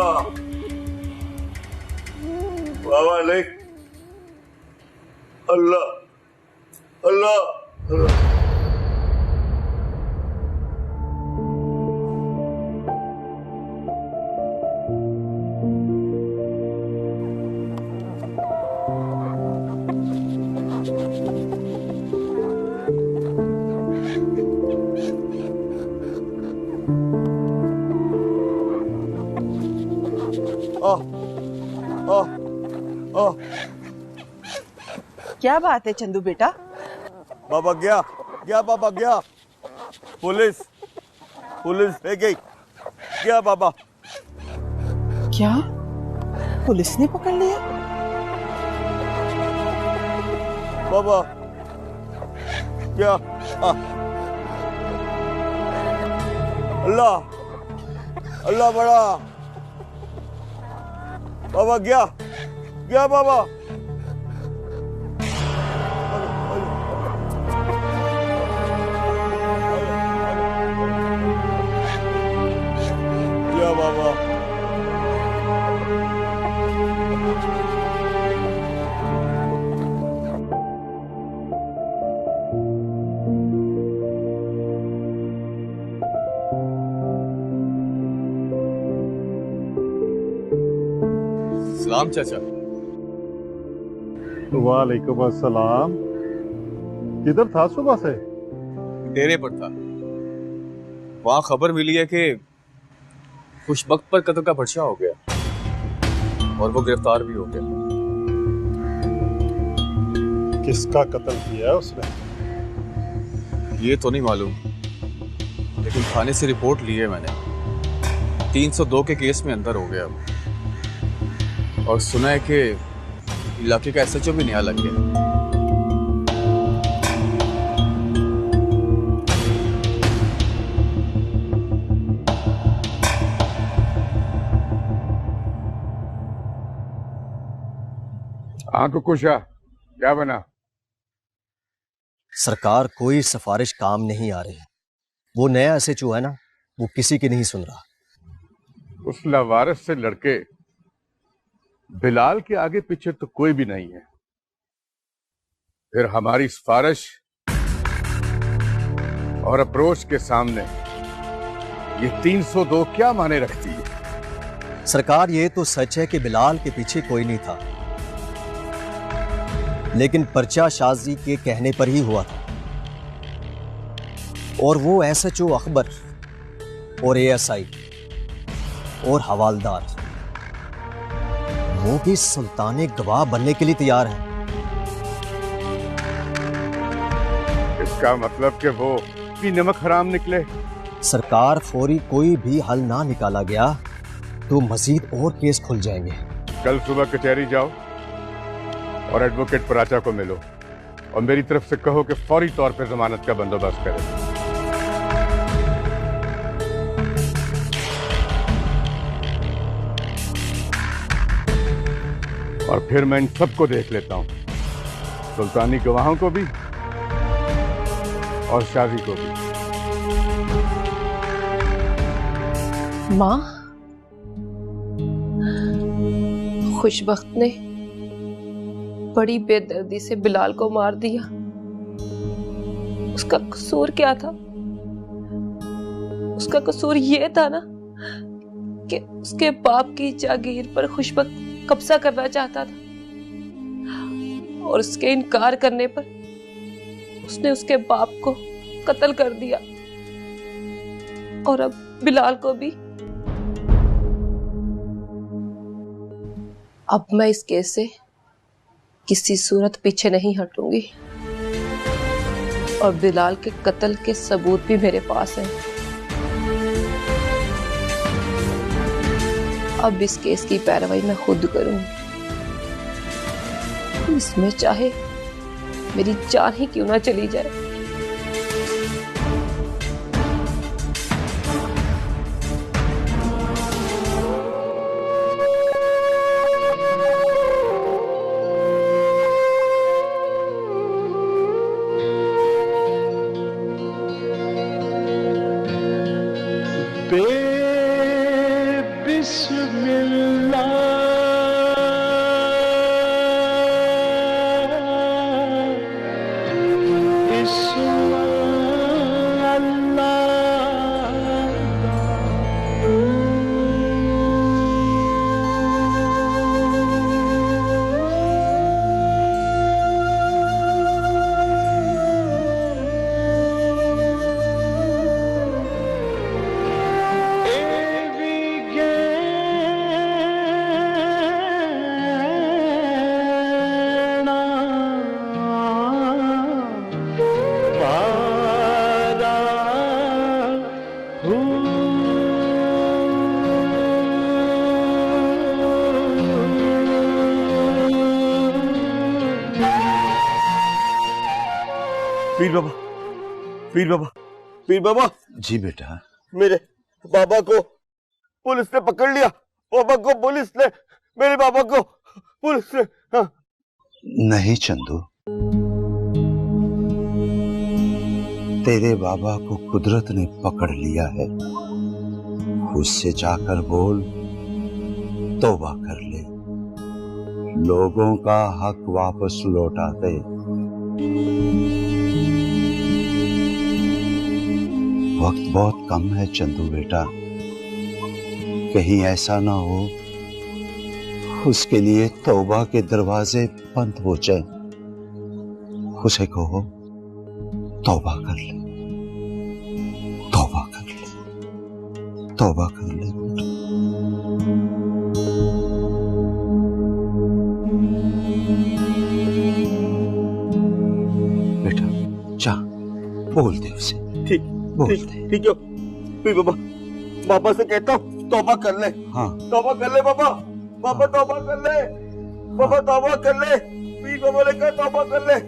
अल्लाह, बाबा नहीं, अल्लाह अल्लाह अल्लाह। क्या बात है चंदू बेटा? बाबा गया गया, बाबा गया, पुलिस पुलिस ले गई, गया बाबा। क्या पुलिस ने पकड़ लिया? बाबा क्या? अल्लाह अल्लाह बड़ा, बाबा गया गया बाबा। गया बाबा। सलाम चाचा। वालेकुम अस्सलाम। किधर था सुबह से? डेरे पर था। वहां खबर मिली है कि खुशबख्त पर कत्ल का पर्चा हो गया और वो गिरफ्तार भी हो गया। किसका कत्ल किया उसने? ये तो नहीं मालूम, लेकिन थाने से रिपोर्ट ली है मैंने। 302 के केस में अंदर हो गया और सुना है कि इलाके का एसएचओ भी नया लग गया। हाँ तो कुशा, क्या बना? सरकार कोई सिफारिश काम नहीं आ रही। वो नया एसएचओ है ना, वो किसी की नहीं सुन रहा। उस लावारिस से लड़के बिलाल के आगे पीछे तो कोई भी नहीं है। फिर हमारी सिफारिश और अप्रोच के सामने ये 302 क्या माने रखती है? सरकार, ये तो सच है कि बिलाल के पीछे कोई नहीं था, लेकिन पर्चा शाजी के कहने पर ही हुआ था। और वो एसएचओ अकबर और एएसआई और हवालदार, वो भी सुल्ताने गवाह बनने के लिए तैयार हैं। इसका मतलब कि वो भी नमक हराम निकले। सरकार, फौरी कोई भी हल ना निकाला गया तो मजीद और केस खुल जाएंगे। कल सुबह कचहरी जाओ और एडवोकेट पराचा को मिलो और मेरी तरफ से कहो कि फौरी तौर पर जमानत का बंदोबस्त करें। और फिर मैं इन सबको देख लेता हूं, सुल्तानी गवाहों को भी और शादी को भी। माँ, खुशबख्त ने बड़ी बेदर्दी से बिलाल को मार दिया। उसका कसूर क्या था? उसका कसूर ये था ना कि उसके बाप की जागीर पर खुशबख्त कब्जा करना चाहता था और उसके इनकार करने पर उसने उसके बाप को कत्ल कर दिया और अब बिलाल को भी। अब मैं इस केस से किसी सूरत पीछे नहीं हटूंगी और बिलाल के कत्ल के सबूत भी मेरे पास हैं। अब इस केस की पैरवी मैं खुद करूंगी, इसमें चाहे मेरी जान ही क्यों ना चली जाए। बेबिस्मिल्लाह पीर बाबा, पीर बाबा, पीर बाबा। जी बेटा। मेरे बाबा को पुलिस ने पकड़ लिया। बाबा को पुलिस ने, मेरे बाबा को पुलिस ने। हाँ। नहीं चंदू, तेरे बाबा को कुदरत ने पकड़ लिया है। उससे जाकर बोल, तौबा कर ले, लोगों का हक वापस लौटा दे। वक्त बहुत कम है चंदू बेटा, कहीं ऐसा ना हो उसके लिए तौबा के दरवाजे बंद हो जाए। उसे कहो तौबा कर ले, तौबा कर ले, तौबा कर ले बेटा। जा बोल दे उसे। ठीक ठीक है पीर बाबा, बाबा से कहता हूँ तौबा कर ले। हाँ तौबा कर ले बाबा, बाबा तौबा कर ले, बाबा तौबा कर ले। पीर बाबा ने कहा तौबा कर ले।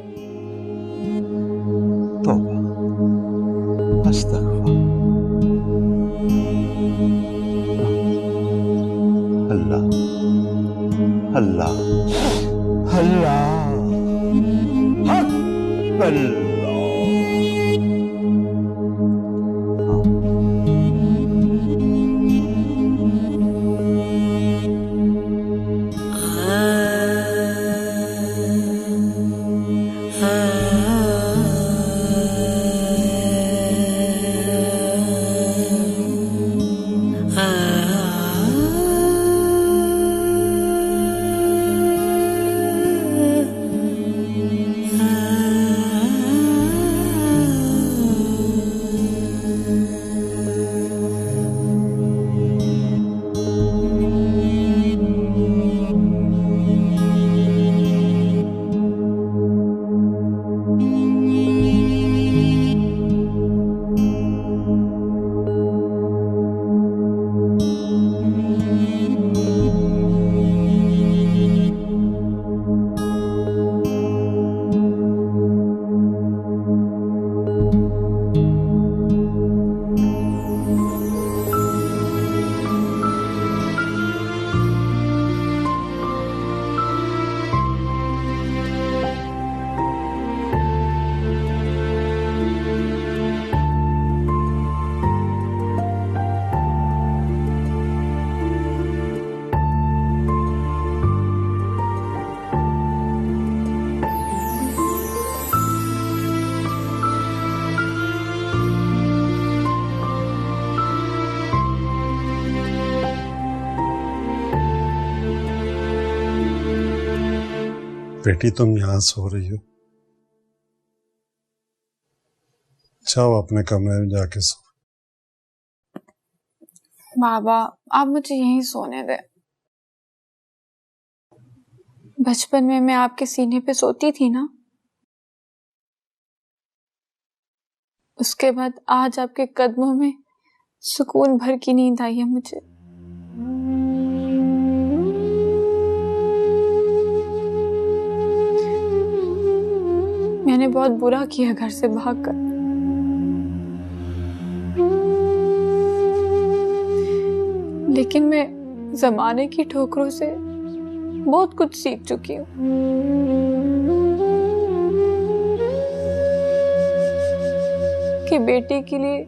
तौबा, अस्तगफुर, अल्लाह अल्लाह अल्लाह अल्लाह। बेटी तुम यहां सो रही हो, जाओ अपने कमरे में जाके सो। बाबा आप मुझे यहीं सोने दे। बचपन में मैं आपके सीने पे सोती थी ना, उसके बाद आज आपके कदमों में सुकून भर की नींद आई है मुझे। मैंने बहुत बुरा किया घर से भागकर, लेकिन मैं जमाने की ठोकरों से बहुत कुछ सीख चुकी हूँ। कि बेटी के लिए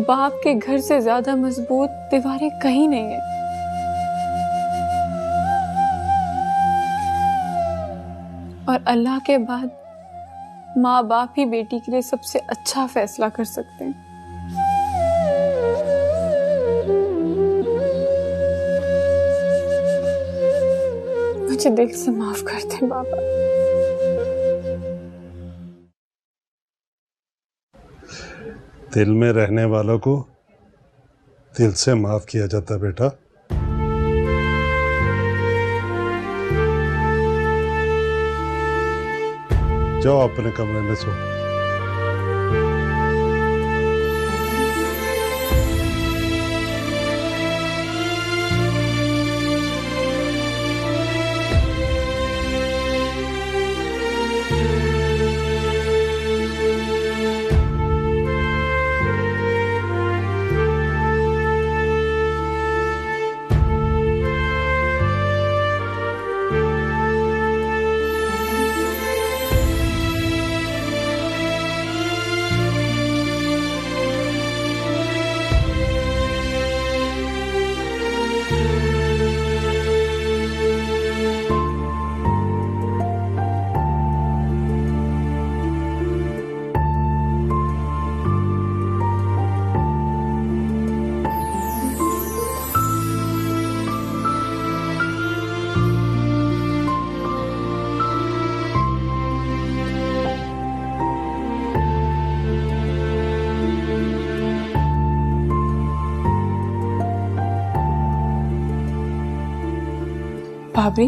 बाप के घर से ज्यादा मजबूत दीवारें कहीं नहीं है। अल्लाह के बाद माँ बाप ही बेटी के लिए सबसे अच्छा फैसला कर सकते हैं। मुझे दिल से माफ कर दे बाबा। दिल में रहने वालों को दिल से माफ किया जाता बेटा। जाओ अपने कमरे में सो। भाभी,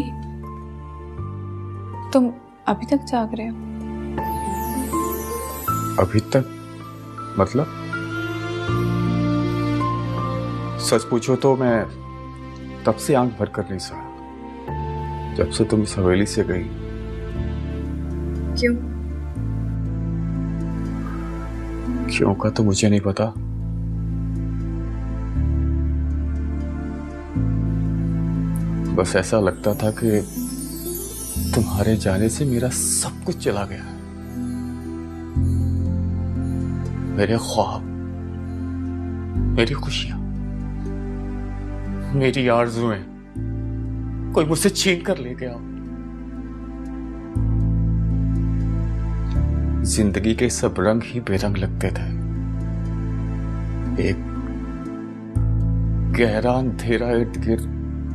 तुम अभी तक जाग रहे हो? अभी तक मतलब? सच पूछो तो मैं तब से आंख भर कर नहीं सोया जब से तुम इस हवेली से गई। क्यों? क्यों का तो मुझे नहीं पता। बस ऐसा लगता था कि तुम्हारे जाने से मेरा सब कुछ चला गया। मेरे ख्वाब, मेरी खुशियां, मेरी आरज़ुएं कोई मुझसे छीन कर ले गया। जिंदगी के सब रंग ही बेरंग लगते थे। एक गहरा अंधेरा इर्द गिर्द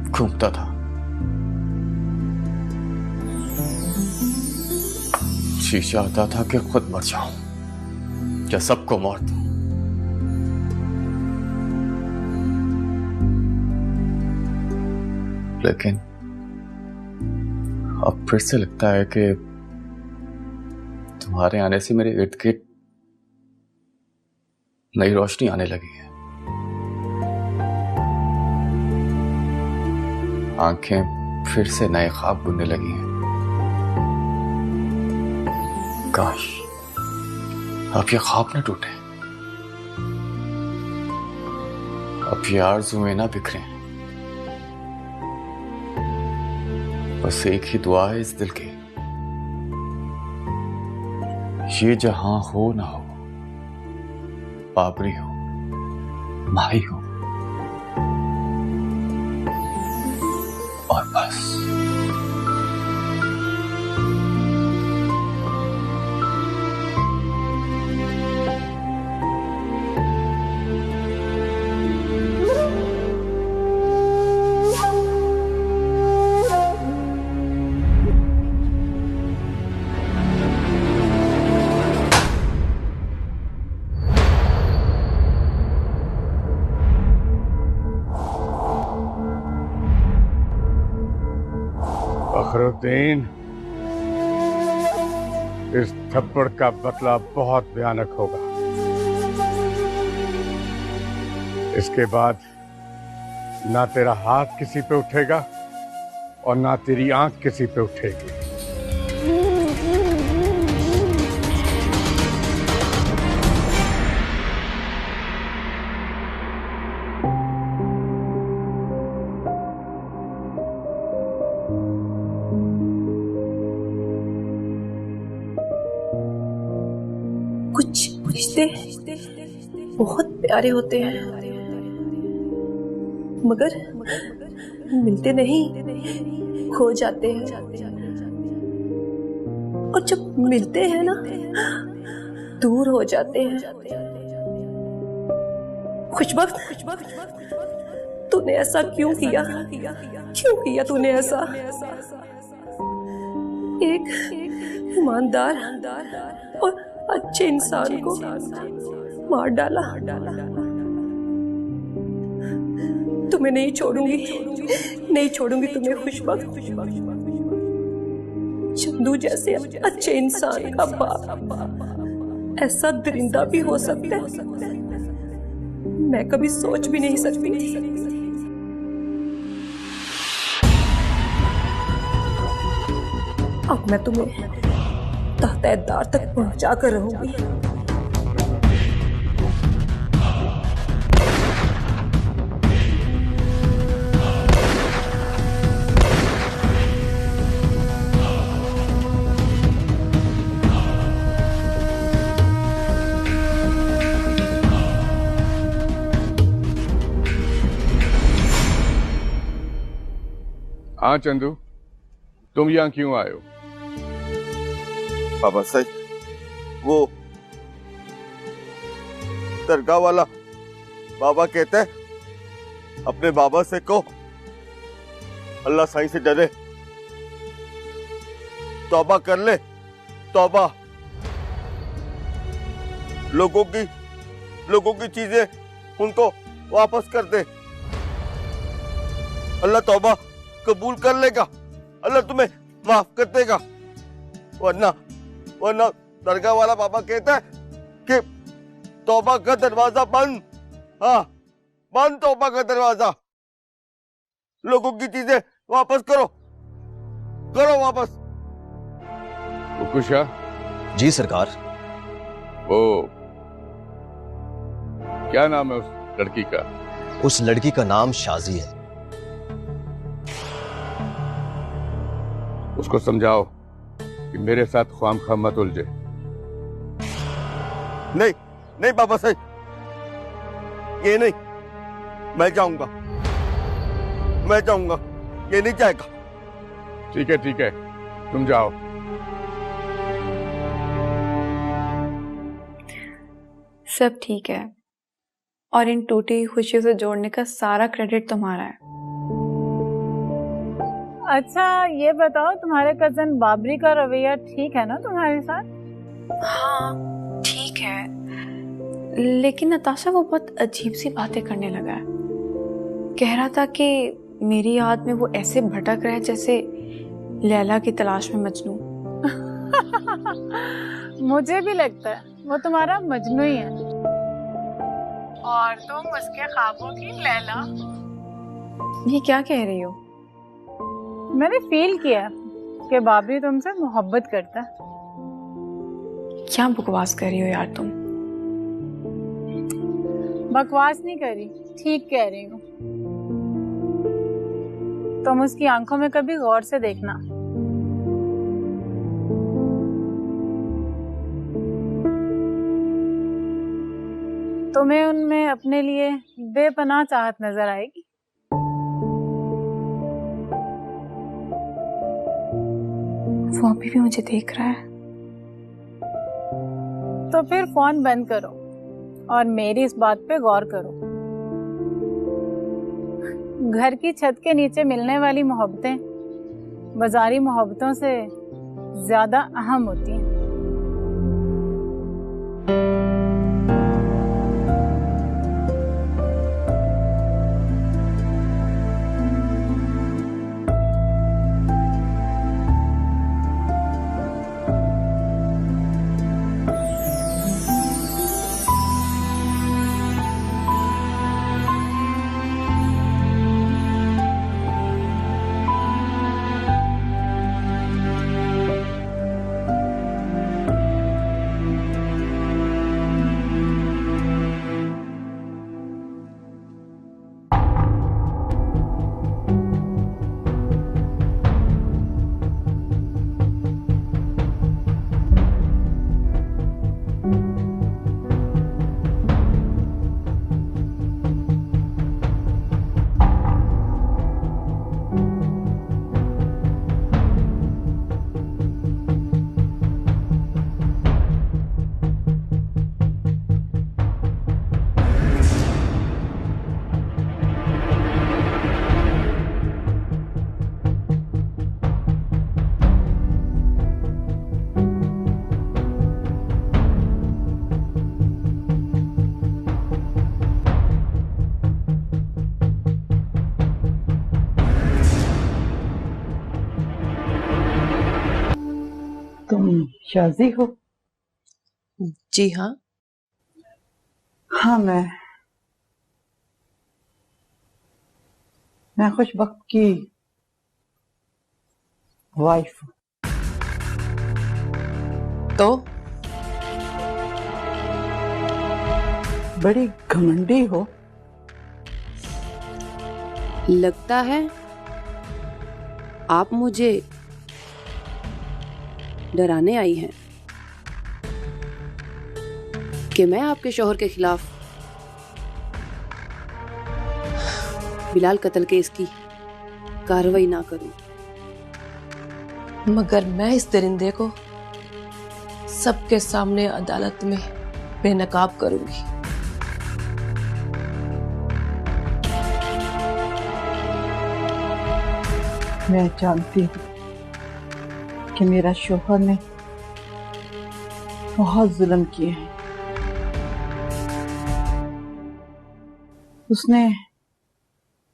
घूमता था। जी चाहता था कि खुद मर जाऊं या सबको मार दूं। लेकिन अब फिर से लगता है कि तुम्हारे आने से मेरे इर्द गिर्द नई रोशनी आने लगी है। आंखें फिर से नए ख्वाब बुनने लगी हैं। काश अब ये ख्वाब न टूटे, अब ये आरज़ुएं ना बिखरे। बस एक ही दुआ है इस दिल की, ये जहां हो ना हो, बाबरी हो, माही हो, और बस। फखरुद्दीन, इस थप्पड़ का बदला बहुत भयानक होगा। इसके बाद ना तेरा हाथ किसी पे उठेगा और ना तेरी आंख किसी पे उठेगी। कुछ रिश्ते बहुत प्यारे होते हैं, मगर मिलते नहीं, खो जाते हैं। और जब मिलते हैं ना दूर हो जाते हैं। खुशबख्त, तूने ऐसा क्यों किया? क्यों किया तूने ऐसा? एक ईमानदार और अच्छे इंसान को मार डाला। तुम्हें नहीं छोड़ूंगी, नहीं छोड़ूंगी तुम्हें खुशबख्त। चंदू जैसे अच्छे इंसान का बाप ऐसा दरिंदा भी हो सकता है, मैं कभी सोच भी नहीं सकती। अब मैं तुम्हें तहत-ए-दार तक पहुंचा कर रहूंगी। हाँ चंदू, तुम यहाँ क्यों आए हो? बाबा साहब, वो दरगाह वाला बाबा कहते हैं अपने बाबा से कहो अल्लाह साईं से डरे, तौबा कर ले, तौबा। लोगों की चीजें उनको वापस कर दे, अल्लाह तौबा कबूल कर लेगा, अल्लाह तुम्हें माफ कर देगा। वरना दरगाह वाला बाबा कहता है कि तौबा का दरवाजा बंद। हाँ, बंद तौबा का दरवाजा। लोगों की चीजें वापस करो वापस। कुशा? जी सरकार। वो क्या नाम है उस लड़की का? उस लड़की का नाम शाजी है। उसको समझाओ कि मेरे साथ ख्वामखा मत उलझे। नहीं बाबा साहब, ये नहीं, मैं जाऊंगा, ये नहीं जाएगा। ठीक है, तुम जाओ। सब ठीक है और इन टूटी हुई खुशियों से जोड़ने का सारा क्रेडिट तुम्हारा है। अच्छा ये बताओ, तुम्हारे कजन बाबरी का रवैया ठीक है ना तुम्हारे साथ? हाँ ठीक है, लेकिन नताशा वो बहुत अजीब सी बातें करने लगा है। कह रहा था कि मेरी याद में वो ऐसे भटक रहा है जैसे लैला की तलाश में मजनू। मुझे भी लगता है वो तुम्हारा मजनू ही है और तुम उसके ख्वाबों की लैला। ये क्या कह रही हो? मैंने फील किया कि बाबरी तुमसे मोहब्बत करता है। क्या बकवास कर रही हो यार तुम? बकवास नहीं कर रही, ठीक कह रही हूँ। तुम उसकी आंखों में कभी गौर से देखना। तुम्हें उनमें अपने लिए बेपनाह चाहत नजर आएगी। वो अभी भी मुझे देख रहा है। तो फिर फोन बंद करो और मेरी इस बात पे गौर करो। घर की छत के नीचे मिलने वाली मोहब्बतें बाजारी मोहब्बतों से ज्यादा अहम होती हैं। तुम शाजी हो? जी हाँ। हाँ, मैं खुशबख्त की वाइफ हूँ। तो बड़ी घमंडी हो। लगता है आप मुझे डराने आई हैं कि मैं आपके शौहर के खिलाफ बिलाल कत्ल केस की कार्रवाई ना करूं। मगर मैं इस दरिंदे को सबके सामने अदालत में बेनकाब करूंगी। मैं जानती हूँ कि मेरा शौहर ने बहुत जुल्म किए हैं। उसने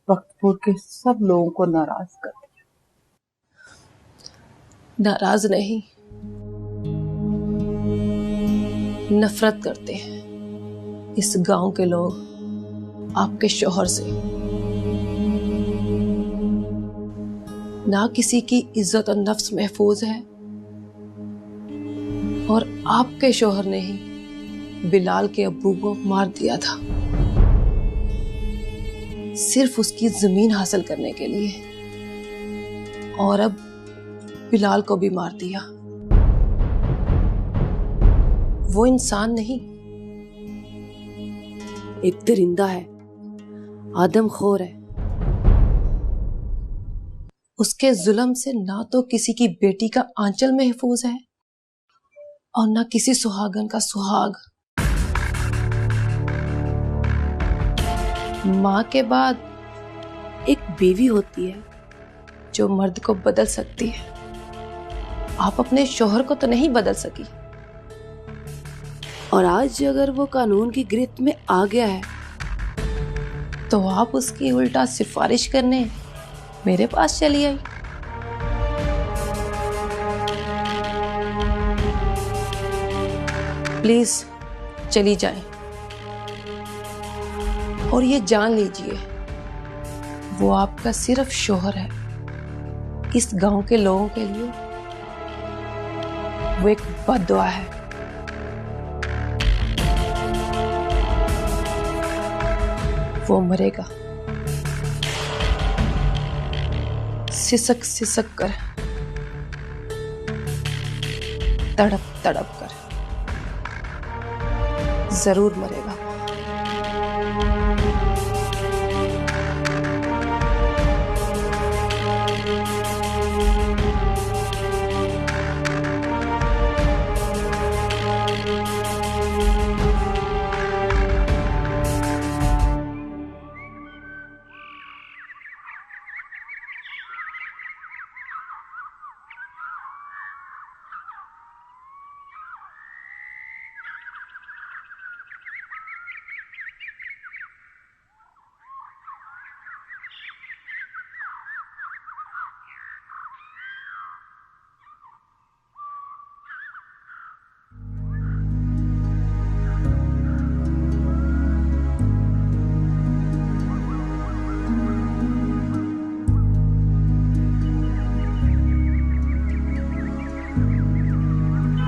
बख्तपुर के सब लोगों को नाराज कर दिया। नाराज नहीं, नफरत करते हैं इस गांव के लोग आपके शौहर से। ना किसी की इज्जत और नफ्स महफूज है, और आपके शौहर ने ही बिलाल के अब्बू को मार दिया था, सिर्फ उसकी जमीन हासिल करने के लिए। और अब बिलाल को भी मार दिया। वो इंसान नहीं, एक दरिंदा है, आदमखोर है। उसके जुल्म से ना तो किसी की बेटी का आंचल महफूज है और ना किसी सुहागन का सुहाग। मां के बाद एक बीवी होती है जो मर्द को बदल सकती है। आप अपने शौहर को तो नहीं बदल सकी, और आज अगर वो कानून की गिरफ्त में आ गया है तो आप उसकी उल्टा सिफारिश करने मेरे पास चली आई। प्लीज चली जाए, और ये जान लीजिए वो आपका सिर्फ शौहर है। इस गांव के लोगों के लिए वो एक बद्दुआ है। वो मरेगा सिसक सिसक कर, तड़प तड़प कर, जरूर मरेगा।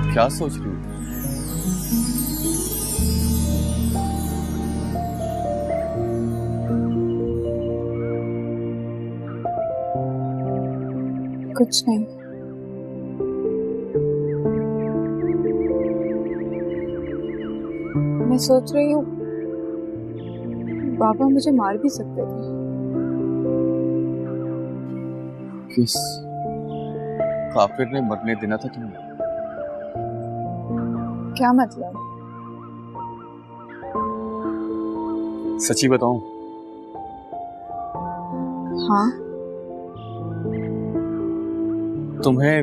क्या सोच रही हो? कुछ नहीं। मैं सोच रही हूँ बाबा मुझे मार भी सकते थे। किस काफिर ने मरने देना था तुम्हें? क्या मतलब? सच्ची बताऊं? हाँ। तुम्हें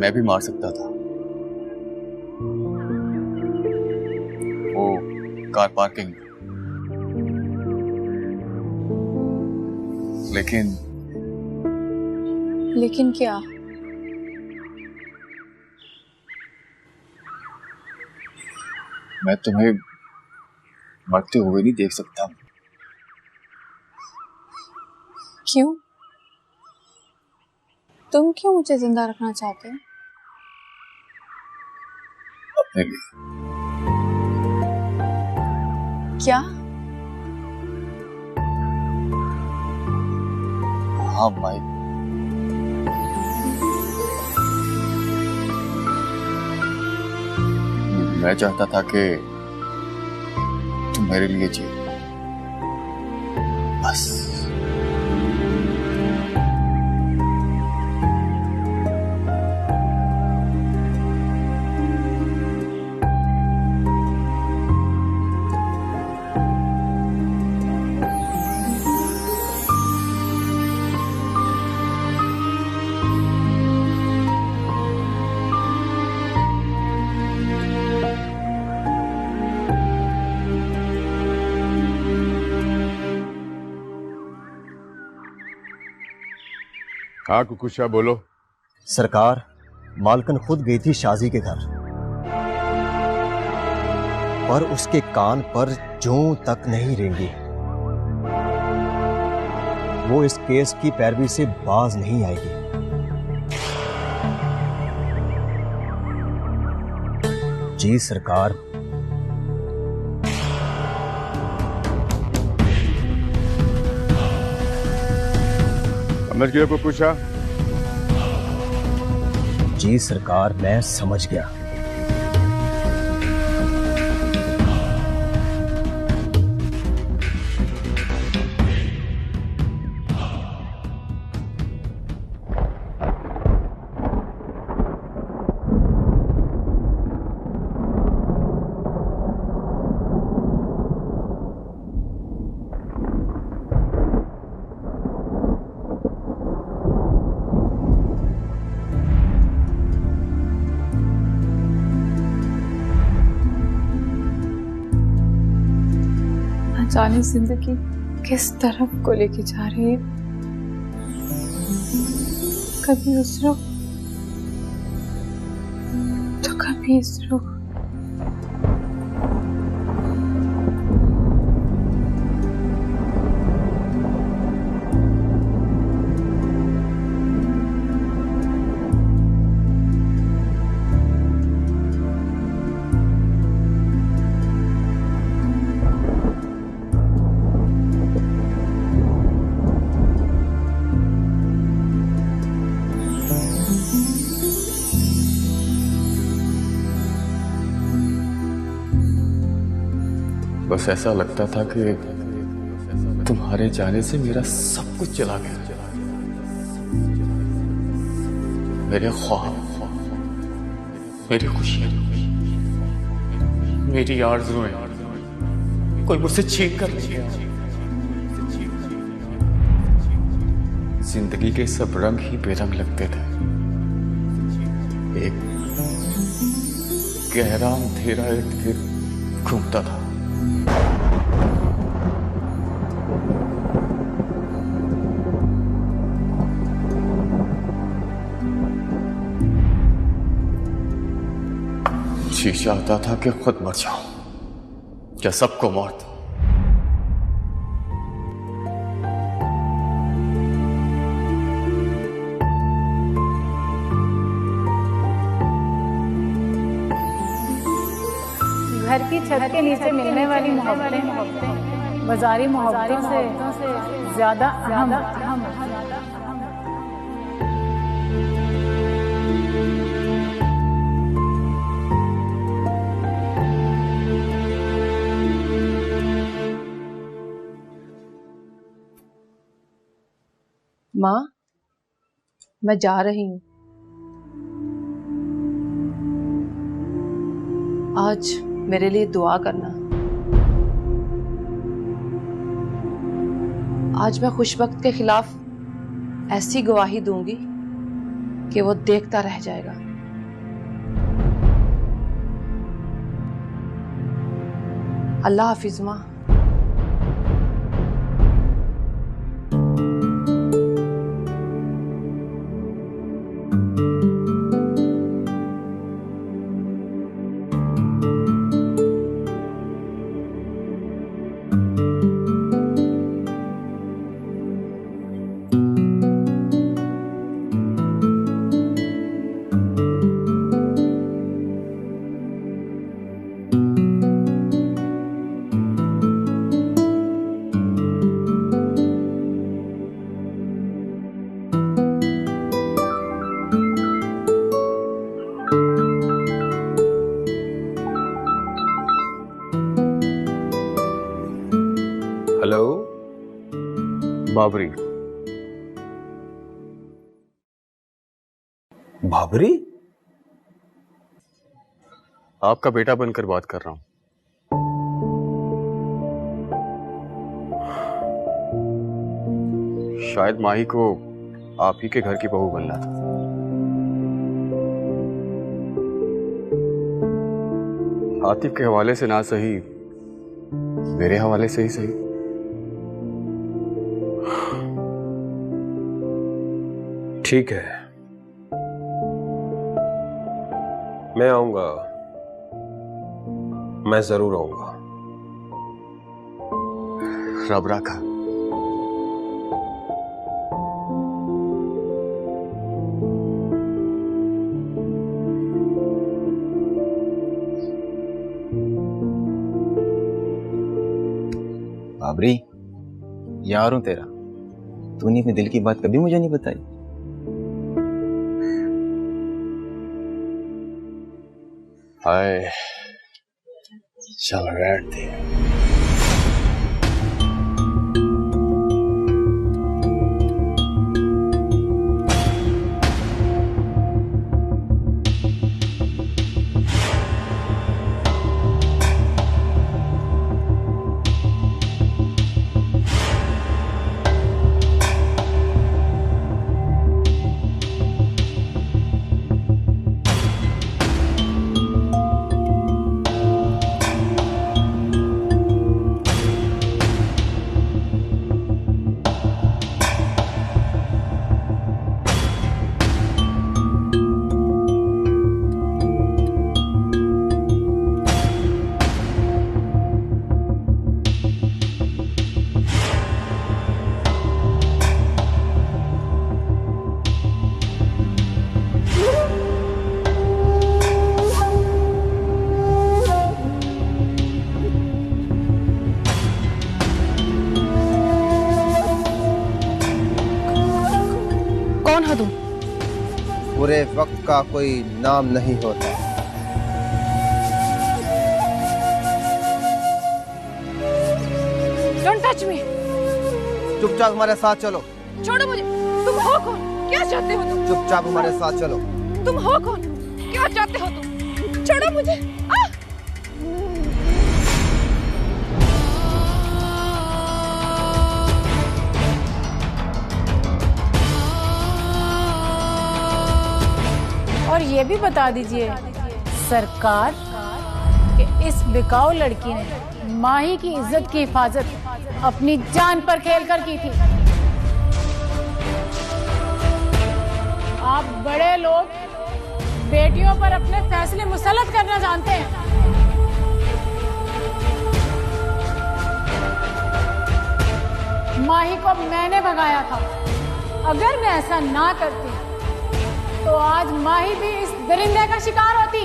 मैं भी मार सकता था। वो कार पार्किंग। लेकिन क्या? मैं तुम्हें मरते हुए नहीं देख सकता। क्यों? तुम क्यों मुझे जिंदा रखना चाहते हो? अपने लिए। क्या? हाँ माई, मैं चाहता था कि तुम मेरे लिए जियो, बस। हाँ कुकुशा, बोलो। सरकार, मालकन खुद गई थी शाजी के घर, पर उसके कान पर जूं तक नहीं रेंगी। वो इस केस की पैरवी से बाज नहीं आएगी। जी सरकार। समझ गए कुकुशा? जी सरकार, मैं समझ गया। जाने जिंदगी किस तरफ को लेके जा रही है। कभी उस रुख तो कभी इस रुख। बस ऐसा लगता था कि तुम्हारे जाने से मेरा सब कुछ चला गया। मेरे ख्वाब, मेरी खुशियां, मेरी आरज़ुएं कोई मुझसे छीन कर ले गया। जिंदगी के सब रंग ही बेरंग लगते थे। एक गहरा अंधेरा इर्द गिर्द घूमता था। जी चाहता था कि खुद मर जाऊं या सबको मौत। घर की छत के नीचे मिलने वाली मोहब्बतें बाजारी मोहब्बतों से ज्यादा अहम। माँ, मैं जा रही हूँ। आज मेरे लिए दुआ करना। आज मैं खुशबख्त के खिलाफ ऐसी गवाही दूंगी कि वो देखता रह जाएगा। अल्लाह हाफिज माँ। बाबरी। बाबरी? आपका बेटा बनकर बात कर रहा हूं। शायद माही को आप ही के घर की बहू बनना था। आतिफ के हवाले से ना सही, मेरे हवाले से ही सही। ठीक है, मैं आऊंगा, मैं जरूर आऊंगा। रब रखा। बाबरी, यार हूं तेरा, तूने अपने दिल की बात कभी मुझे नहीं बताई। हाय, चल बैठ दे। पूरे वक्त का कोई नाम नहीं होता। Don't touch me! चुपचाप हमारे साथ चलो। छोड़ो मुझे। तुम हो कौन? क्या चाहते हो तुम? चुपचाप हमारे साथ चलो। तुम हो कौन? क्या चाहते हो तुम? छोड़ो मुझे। और ये भी बता दीजिए सरकार कि इस बिकाऊ लड़की ने माही की इज्जत की हिफाजत अपनी जान पर खेलकर की थी। आप बड़े लोग बेटियों पर अपने फैसले मुसल्लत करना जानते हैं। माही को मैंने भगाया था। अगर मैं ऐसा ना करती तो आज माही भी इस दरिंदे का शिकार होती।